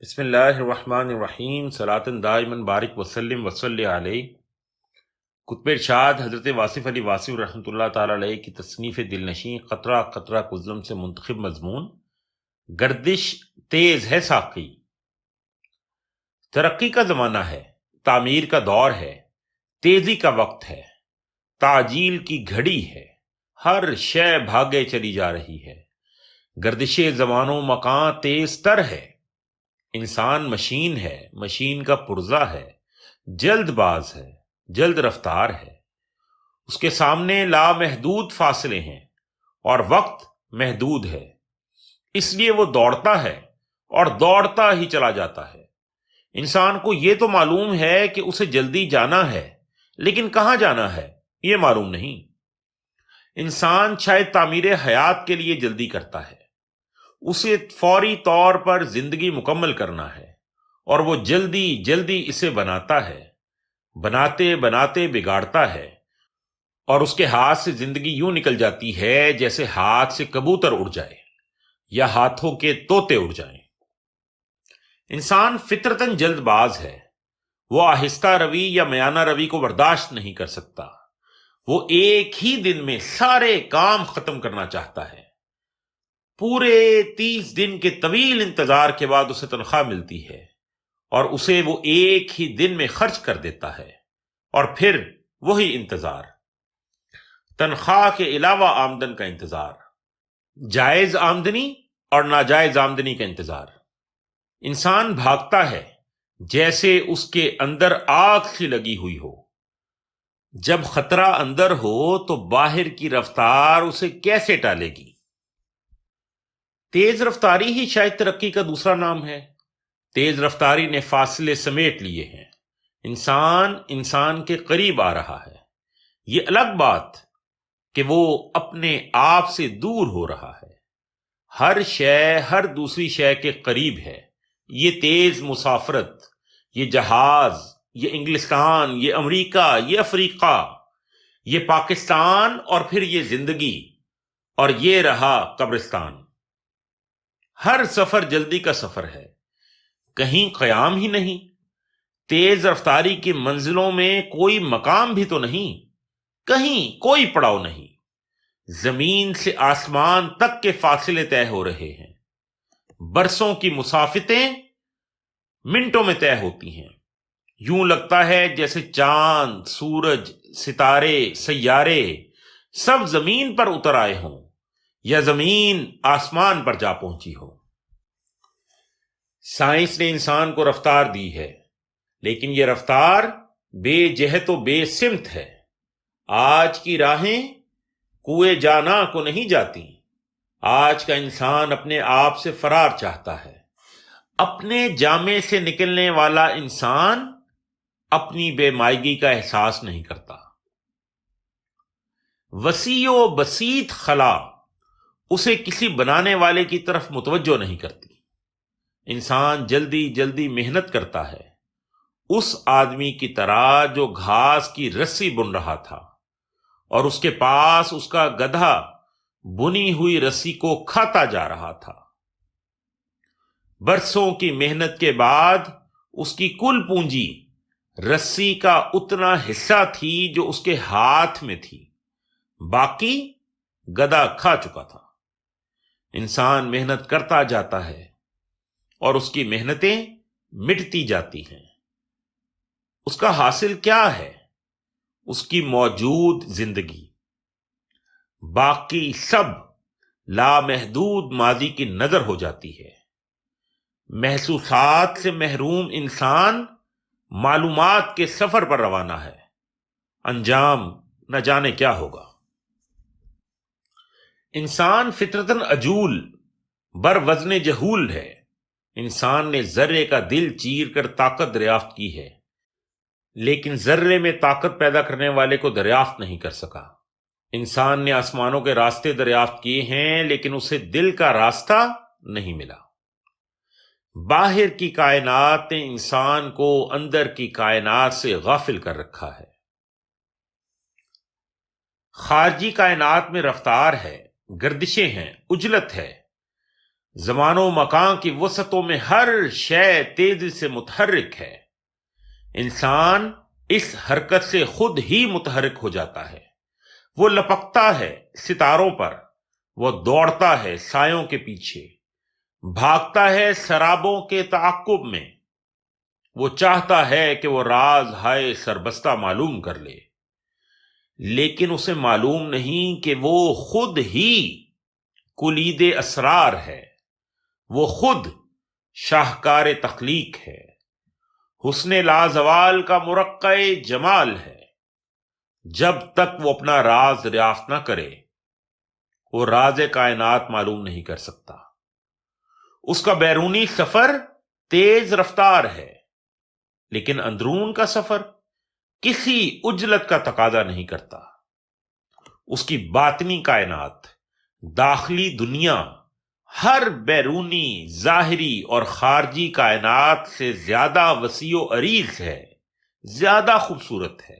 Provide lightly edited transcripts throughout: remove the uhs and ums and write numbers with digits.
بسم اللہ الرحمن الرحیم صلاۃ دائما بارک وسلم وصلی علیہ۔ کتب ارشاد حضرت واصف علی واصف رحمۃ اللہ تعالی علیہ کی تصنیف دل نشین قطرہ قطرہ قزلم سے منتخب مضمون گردش تیز ہے ساقی۔ ترقی کا زمانہ ہے، تعمیر کا دور ہے، تیزی کا وقت ہے، تعجیل کی گھڑی ہے، ہر شے بھاگے چلی جا رہی ہے، گردش زمان و مکان تیز تر ہے، انسان مشین ہے، مشین کا پرزہ ہے، جلد باز ہے، جلد رفتار ہے، اس کے سامنے لامحدود فاصلے ہیں اور وقت محدود ہے، اس لیے وہ دوڑتا ہے اور دوڑتا ہی چلا جاتا ہے۔ انسان کو یہ تو معلوم ہے کہ اسے جلدی جانا ہے، لیکن کہاں جانا ہے یہ معلوم نہیں۔ انسان شاید تعمیر حیات کے لیے جلدی کرتا ہے، اسے فوری طور پر زندگی مکمل کرنا ہے، اور وہ جلدی جلدی اسے بناتا ہے، بناتے بناتے بگاڑتا ہے، اور اس کے ہاتھ سے زندگی یوں نکل جاتی ہے جیسے ہاتھ سے کبوتر اڑ جائے یا ہاتھوں کے طوطے اڑ جائیں۔ انسان فطرتاً جلد باز ہے، وہ آہستہ روی یا میانہ روی کو برداشت نہیں کر سکتا، وہ ایک ہی دن میں سارے کام ختم کرنا چاہتا ہے۔ پورے 30 دن کے طویل انتظار کے بعد اسے تنخواہ ملتی ہے، اور اسے وہ ایک ہی دن میں خرچ کر دیتا ہے، اور پھر وہی انتظار، تنخواہ کے علاوہ آمدن کا انتظار، جائز آمدنی اور ناجائز آمدنی کا انتظار۔ انسان بھاگتا ہے جیسے اس کے اندر آگ سی لگی ہوئی ہو۔ جب خطرہ اندر ہو تو باہر کی رفتار اسے کیسے ٹالے گی؟ تیز رفتاری ہی شاید ترقی کا دوسرا نام ہے۔ تیز رفتاری نے فاصلے سمیٹ لیے ہیں، انسان کے قریب آ رہا ہے، یہ الگ بات کہ وہ اپنے آپ سے دور ہو رہا ہے۔ ہر شے ہر دوسری شے کے قریب ہے۔ یہ تیز مسافرت، یہ جہاز، یہ انگلستان، یہ امریکہ، یہ افریقہ، یہ پاکستان، اور پھر یہ زندگی، اور یہ رہا قبرستان۔ ہر سفر جلدی کا سفر ہے، کہیں قیام ہی نہیں۔ تیز رفتاری کی منزلوں میں کوئی مقام بھی تو نہیں، کہیں کوئی پڑاؤ نہیں۔ زمین سے آسمان تک کے فاصلے طے ہو رہے ہیں، برسوں کی مسافتیں منٹوں میں طے ہوتی ہیں۔ یوں لگتا ہے جیسے چاند، سورج، ستارے، سیارے سب زمین پر اتر آئے ہوں، یا زمین آسمان پر جا پہنچی ہو۔ سائنس نے انسان کو رفتار دی ہے، لیکن یہ رفتار بے جہت و بے سمت ہے۔ آج کی راہیں کوئے جانا کو نہیں جاتی۔ آج کا انسان اپنے آپ سے فرار چاہتا ہے۔ اپنے جامے سے نکلنے والا انسان اپنی بے مائگی کا احساس نہیں کرتا۔ وسیع و بسیط خلا اسے کسی بنانے والے کی طرف متوجہ نہیں کرتی۔ انسان جلدی جلدی محنت کرتا ہے، اس آدمی کی طرح جو گھاس کی رسی بن رہا تھا، اور اس کے پاس اس کا گدھا بنی ہوئی رسی کو کھاتا جا رہا تھا۔ برسوں کی محنت کے بعد اس کی کل پونجی رسی کا اتنا حصہ تھی جو اس کے ہاتھ میں تھی، باقی گدھا کھا چکا تھا۔ انسان محنت کرتا جاتا ہے اور اس کی محنتیں مٹتی جاتی ہیں۔ اس کا حاصل کیا ہے؟ اس کی موجود زندگی، باقی سب لامحدود ماضی کی نظر ہو جاتی ہے۔ محسوسات سے محروم انسان معلومات کے سفر پر روانہ ہے، انجام نہ جانے کیا ہوگا۔ انسان فطرتاً عجول بر وزن جہول ہے۔ انسان نے ذرے کا دل چیر کر طاقت دریافت کی ہے، لیکن ذرے میں طاقت پیدا کرنے والے کو دریافت نہیں کر سکا۔ انسان نے آسمانوں کے راستے دریافت کیے ہیں، لیکن اسے دل کا راستہ نہیں ملا۔ باہر کی کائنات نے انسان کو اندر کی کائنات سے غافل کر رکھا ہے۔ خارجی کائنات میں رفتار ہے، گردشیں ہیں، عجلت ہے۔ زمان و مکان کی وسعتوں میں ہر شے تیزی سے متحرک ہے۔ انسان اس حرکت سے خود ہی متحرک ہو جاتا ہے۔ وہ لپکتا ہے ستاروں پر، وہ دوڑتا ہے سایوں کے پیچھے، بھاگتا ہے سرابوں کے تعاقب میں۔ وہ چاہتا ہے کہ وہ راز ہائے سربستہ معلوم کر لے، لیکن اسے معلوم نہیں کہ وہ خود ہی کلید اسرار ہے، وہ خود شاہکار تخلیق ہے، حسن لازوال کا مرقع جمال ہے۔ جب تک وہ اپنا راز دریافت نہ کرے، وہ راز کائنات معلوم نہیں کر سکتا۔ اس کا بیرونی سفر تیز رفتار ہے، لیکن اندرون کا سفر کسی عجلت کا تقاضا نہیں کرتا۔ اس کی باطنی کائنات، داخلی دنیا، ہر بیرونی، ظاہری اور خارجی کائنات سے زیادہ وسیع و عریض ہے، زیادہ خوبصورت ہے،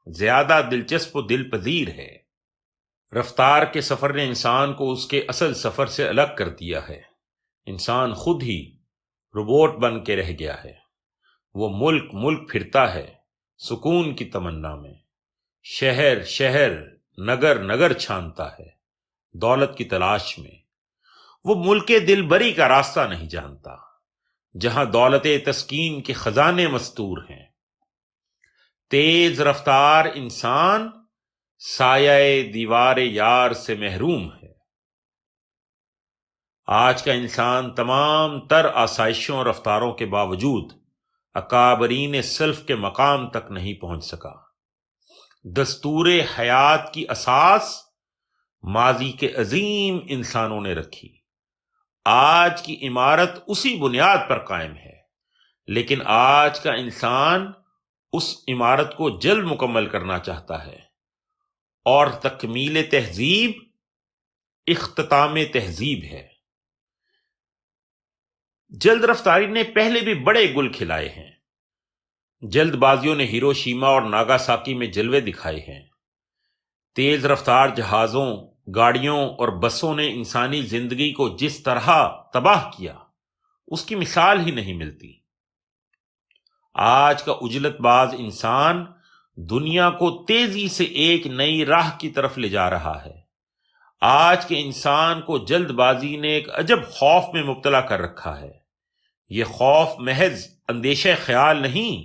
زیادہ دلچسپ و دل پذیر ہے۔ رفتار کے سفر نے انسان کو اس کے اصل سفر سے الگ کر دیا ہے۔ انسان خود ہی روبوٹ بن کے رہ گیا ہے۔ وہ ملک ملک پھرتا ہے سکون کی تمنا میں، شہر شہر، نگر نگر چھانتا ہے دولت کی تلاش میں۔ وہ ملک دل بری کا راستہ نہیں جانتا، جہاں دولت تسکین کے خزانے مستور ہیں۔ تیز رفتار انسان سایہ دیوار یار سے محروم ہے۔ آج کا انسان تمام تر آسائشوں اور رفتاروں کے باوجود اکابرین سلف کے مقام تک نہیں پہنچ سکا۔ دستور حیات کی اساس ماضی کے عظیم انسانوں نے رکھی۔ آج کی عمارت اسی بنیاد پر قائم ہے، لیکن آج کا انسان اس عمارت کو جلد مکمل کرنا چاہتا ہے، اور تکمیل تہذیب اختتام تہذیب ہے۔ جلد رفتاری نے پہلے بھی بڑے گل کھلائے ہیں۔ جلد بازیوں نے ہیروشیما اور ناگاساکی میں جلوے دکھائے ہیں۔ تیز رفتار جہازوں، گاڑیوں اور بسوں نے انسانی زندگی کو جس طرح تباہ کیا، اس کی مثال ہی نہیں ملتی۔ آج کا عجلت باز انسان دنیا کو تیزی سے ایک نئی راہ کی طرف لے جا رہا ہے۔ آج کے انسان کو جلد بازی نے ایک عجب خوف میں مبتلا کر رکھا ہے۔ یہ خوف محض اندیشہ خیال نہیں،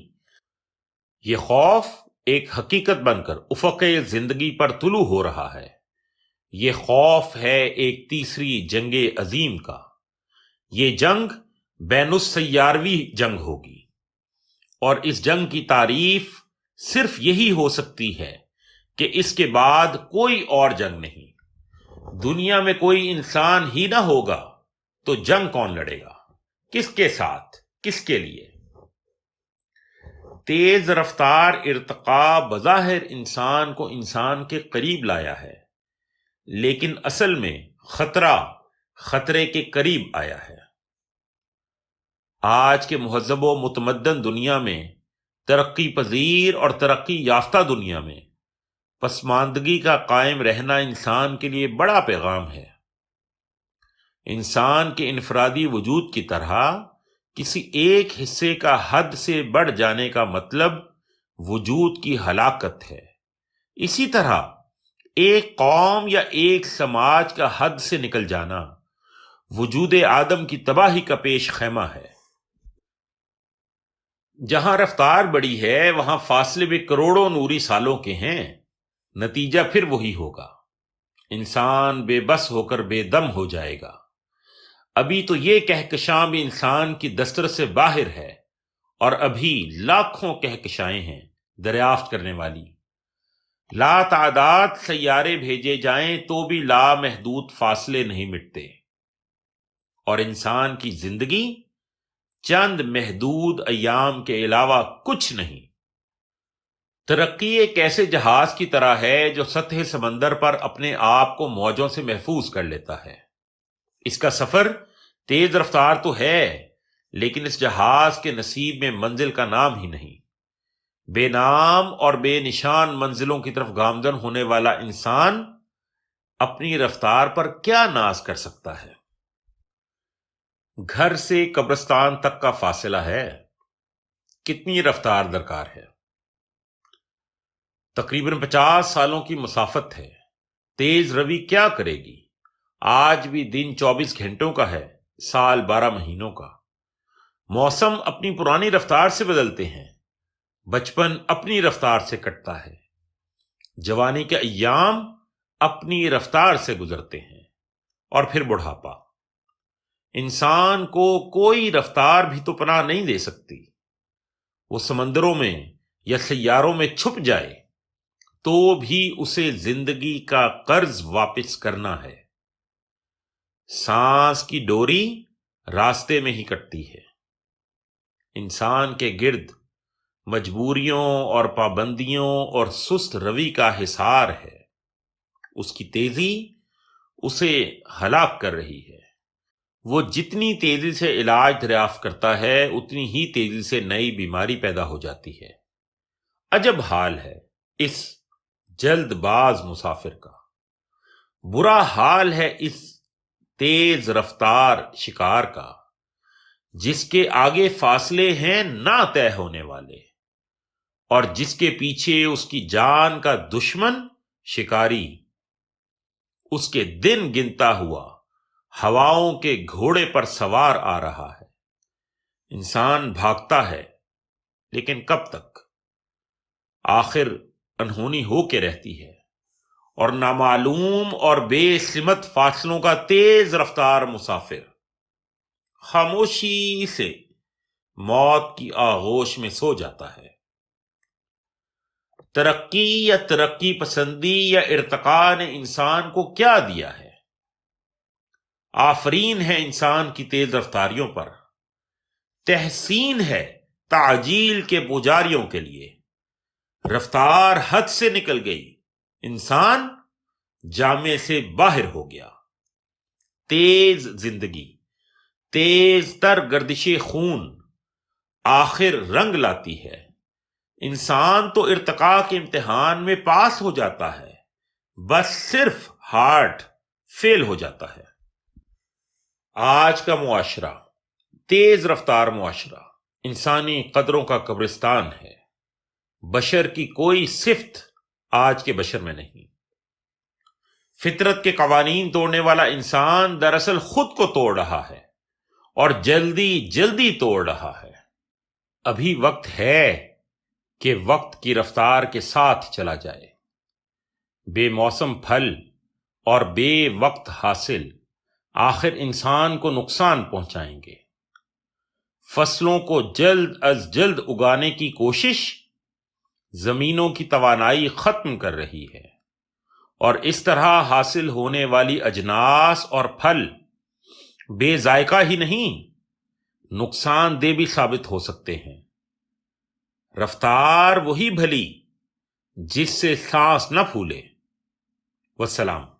یہ خوف ایک حقیقت بن کر افق زندگی پر طلوع ہو رہا ہے۔ یہ خوف ہے ایک تیسری جنگ عظیم کا۔ یہ جنگ بین السیاروی جنگ ہوگی، اور اس جنگ کی تعریف صرف یہی ہو سکتی ہے کہ اس کے بعد کوئی اور جنگ نہیں۔ دنیا میں کوئی انسان ہی نہ ہوگا تو جنگ کون لڑے گا؟ کس کے ساتھ؟ کس کے لیے؟ تیز رفتار ارتقاء بظاہر انسان کو انسان کے قریب لایا ہے، لیکن اصل میں خطرے کے قریب آیا ہے۔ آج کے مہذب و متمدن دنیا میں، ترقی پذیر اور ترقی یافتہ دنیا میں، پسماندگی کا قائم رہنا انسان کے لیے بڑا پیغام ہے۔ انسان کے انفرادی وجود کی طرح کسی ایک حصے کا حد سے بڑھ جانے کا مطلب وجود کی ہلاکت ہے۔ اسی طرح ایک قوم یا ایک سماج کا حد سے نکل جانا وجود آدم کی تباہی کا پیش خیمہ ہے۔ جہاں رفتار بڑی ہے، وہاں فاصلے بھی کروڑوں نوری سالوں کے ہیں۔ نتیجہ پھر وہی ہوگا، انسان بے بس ہو کر بے دم ہو جائے گا۔ ابھی تو یہ کہکشاں بھی انسان کی دسترس سے باہر ہے، اور ابھی لاکھوں کہکشائیں ہیں دریافت کرنے والی۔ لا تعداد سیارے بھیجے جائیں تو بھی لامحدود فاصلے نہیں مٹتے، اور انسان کی زندگی چند محدود ایام کے علاوہ کچھ نہیں۔ ترقی ایک ایسے جہاز کی طرح ہے جو سطح سمندر پر اپنے آپ کو موجوں سے محفوظ کر لیتا ہے۔ اس کا سفر تیز رفتار تو ہے، لیکن اس جہاز کے نصیب میں منزل کا نام ہی نہیں۔ بے نام اور بے نشان منزلوں کی طرف گامزن ہونے والا انسان اپنی رفتار پر کیا ناز کر سکتا ہے؟ گھر سے قبرستان تک کا فاصلہ ہے، کتنی رفتار درکار ہے؟ تقریباً 50 سالوں کی مسافت ہے، تیز روی کیا کرے گی؟ آج بھی دن 24 گھنٹوں کا ہے، سال 12 مہینوں کا۔ موسم اپنی پرانی رفتار سے بدلتے ہیں، بچپن اپنی رفتار سے کٹتا ہے، جوانی کے ایام اپنی رفتار سے گزرتے ہیں، اور پھر بڑھاپا۔ انسان کو کوئی رفتار بھی تو پناہ نہیں دے سکتی۔ وہ سمندروں میں یا سیاروں میں چھپ جائے تو بھی اسے زندگی کا قرض واپس کرنا ہے۔ سانس کی ڈوری راستے میں ہی کٹتی ہے۔ انسان کے گرد مجبوریوں اور پابندیوں اور سست روی کا حصار ہے۔ اس کی تیزی اسے ہلاک کر رہی ہے۔ وہ جتنی تیزی سے علاج دریافت کرتا ہے اتنی ہی تیزی سے نئی بیماری پیدا ہو جاتی ہے۔ عجب حال ہے اس جلد باز مسافر کا، برا حال ہے اس تیز رفتار شکار کا، جس کے آگے فاصلے ہیں نہ طے ہونے والے، اور جس کے پیچھے اس کی جان کا دشمن شکاری اس کے دن گنتا ہوا ہواؤں کے گھوڑے پر سوار آ رہا ہے۔ انسان بھاگتا ہے، لیکن کب تک؟ آخر انہونی ہو کے رہتی ہے، اور نامعلوم اور بے سمت فاصلوں کا تیز رفتار مسافر خاموشی سے موت کی آغوش میں سو جاتا ہے۔ ترقی یا ترقی پسندی یا ارتقاء نے انسان کو کیا دیا ہے؟ آفرین ہے انسان کی تیز رفتاریوں پر، تحسین ہے تعجیل کے پجاریوں کے لیے۔ رفتار حد سے نکل گئی، انسان جامے سے باہر ہو گیا۔ تیز زندگی، تیز تر گردش خون آخر رنگ لاتی ہے۔ انسان تو ارتقاء کے امتحان میں پاس ہو جاتا ہے، بس صرف ہارٹ فیل ہو جاتا ہے۔ آج کا معاشرہ تیز رفتار معاشرہ انسانی قدروں کا قبرستان ہے۔ بشر کی کوئی صفت آج کے بشر میں نہیں۔ فطرت کے قوانین توڑنے والا انسان دراصل خود کو توڑ رہا ہے، اور جلدی جلدی توڑ رہا ہے۔ ابھی وقت ہے کہ وقت کی رفتار کے ساتھ چلا جائے۔ بے موسم پھل اور بے وقت حاصل آخر انسان کو نقصان پہنچائیں گے۔ فصلوں کو جلد از جلد اگانے کی کوشش زمینوں کی توانائی ختم کر رہی ہے، اور اس طرح حاصل ہونے والی اجناس اور پھل بے ذائقہ ہی نہیں، نقصان دہ بھی ثابت ہو سکتے ہیں۔ رفتار وہی بھلی جس سے سانس نہ پھولے۔ والسلام۔